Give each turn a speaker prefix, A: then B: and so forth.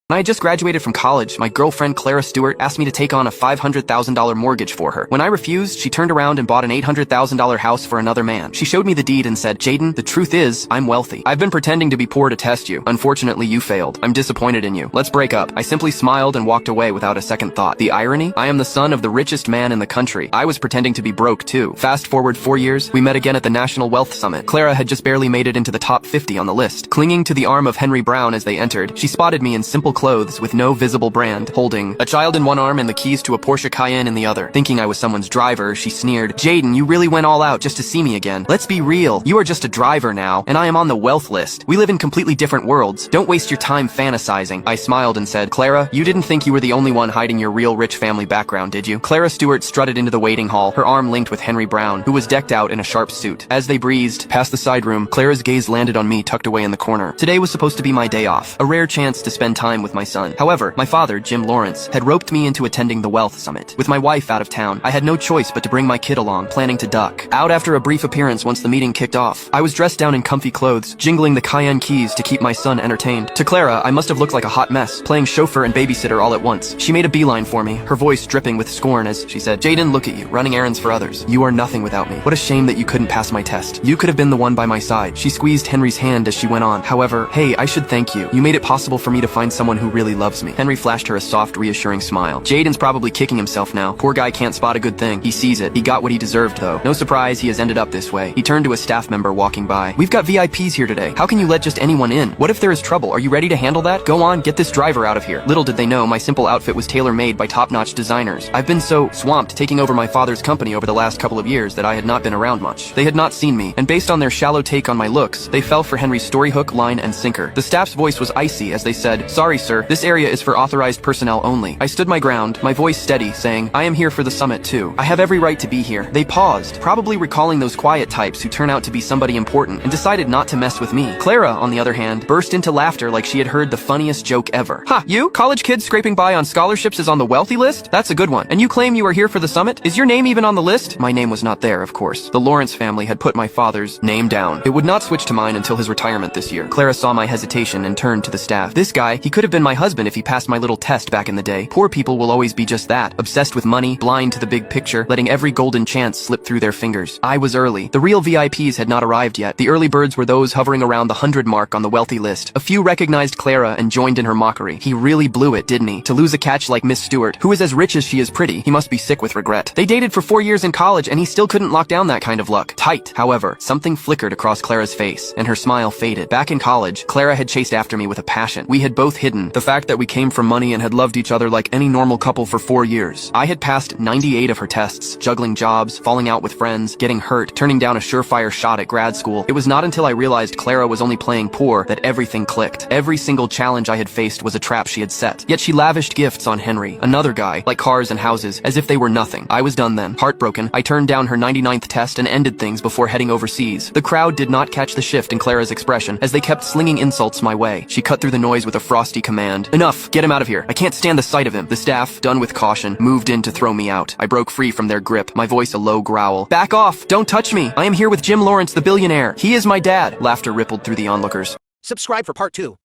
A: When I just graduated from college, my girlfriend Clara Stewart asked me to take on a $500,000 mortgage for her. When I refused, she turned around and bought an $800,000 house for another man. She showed me the deed and said, "Jaden, the truth is, I'm wealthy. I've been pretending to be poor to test you. Unfortunately, you failed. I'm disappointed in you. Let's break up." I simply smiled and walked away without a second thought. The irony? I am the son of the richest man in the country. I was pretending to be broke too. Fast forward 4 years, we met again at the National Wealth Summit. Clara had just barely made it into the top 50 on the list. Clinging to the arm of Henry Brown as they entered, she spotted me in simple clothes with no visible brand, holding a child in one arm and the keys to a Porsche Cayenne in the other. Thinking I was someone's driver, she sneered, "Jaden, you really went all out just to see me again. Let's be real. You are just a driver now, and I am on the wealth list. We live in completely different worlds. Don't waste your time fantasizing." I smiled and said, "Clara, you didn't think you were the only one hiding your real rich family background, did you?" Clara Stewart strutted into the waiting hall, her arm linked with Henry Brown, who was decked out in a sharp suit. As they breezed past the side room, Clara's gaze landed on me tucked away in the corner. Today was supposed to be my day off, a rare chance to spend time with my son. However, my father, Jim Lawrence, had roped me into attending the Wealth Summit. With my wife out of town, I had no choice but to bring my kid along, planning to duck out after a brief appearance once the meeting kicked off. I was dressed down in comfy clothes, jingling the Cayenne keys to keep my son entertained. To Clara, I must have looked like a hot mess, playing chauffeur and babysitter all at once. She made a beeline for me, her voice dripping with scorn as she said, "Jaden, look at you, running errands for others. You are nothing without me. What a shame that you couldn't pass my test. You could have been the one by my side." She squeezed Henry's hand as she went on. "However, hey, I should thank you. You made it possible for me to find someone who really loves me." Henry flashed her a soft, reassuring smile. "Jaden's probably kicking himself now. Poor guy can't spot a good thing. He sees it. He got what he deserved, though. No surprise he has ended up this way." He turned to a staff member walking by. "We've got VIPs here today. How can you let just anyone in? What if there is trouble? Are you ready to handle that? Go on, get this driver out of here." Little did they know, my simple outfit was tailor-made by top-notch designers. I've been so swamped taking over my father's company over the last couple of years that I had not been around much. They had not seen me, and based on their shallow take on my looks, they fell for Henry's story hook, line, and sinker. The staff's voice was icy as they said, "Sorry, sir, this area is for authorized personnel only." I stood my ground, my voice steady, saying, "I am here for the summit too. I have every right to be here." They paused, probably recalling those quiet types who turn out to be somebody important, and decided not to mess with me. Clara, on the other hand, burst into laughter like she had heard the funniest joke ever. "Ha, you? College kids scraping by on scholarships is on the wealthy list? That's a good one. And you claim you are here for the summit? Is your name even on the list?" My name was not there, of course. The Lawrence family had put my father's name down. It would not switch to mine until his retirement this year. Clara saw my hesitation and turned to the staff. "This guy, he could have been my husband if he passed my little test back in the day. Poor people will always be just that, obsessed with money, blind to the big picture, letting every golden chance slip through their fingers." I was early. The real VIPs had not arrived yet. The early birds were those hovering around the 100 mark on the wealthy list. A few recognized Clara and joined in her mockery. "He really blew it, didn't he? To lose a catch like Miss Stewart, who is as rich as she is pretty, he must be sick with regret. They dated for 4 years in college and he still couldn't lock down that kind of luck. Tight." However, something flickered across Clara's face, and her smile faded. Back in college, Clara had chased after me with a passion. We had both hidden the fact that we came from money and had loved each other like any normal couple for 4 years. I had passed 98 of her tests, juggling jobs, falling out with friends, getting hurt, turning down a surefire shot at grad school. It was not until I realized Clara was only playing poor that everything clicked. Every single challenge I had faced was a trap she had set. Yet she lavished gifts on Henry, another guy, like cars and houses, as if they were nothing. I was done then. Heartbroken, I turned down her 99th test and ended things before heading overseas. The crowd did not catch the shift in Clara's expression as they kept slinging insults my way. She cut through the noise with a frosty command. "Enough! Get him out of here! I can't stand the sight of him." The staff, done with caution, moved in to throw me out. I broke free from their grip, my voice a low growl. "Back off! Don't touch me! I am here with Jim Lawrence, the billionaire. He is my dad." Laughter rippled through the onlookers.
B: Subscribe for part 2.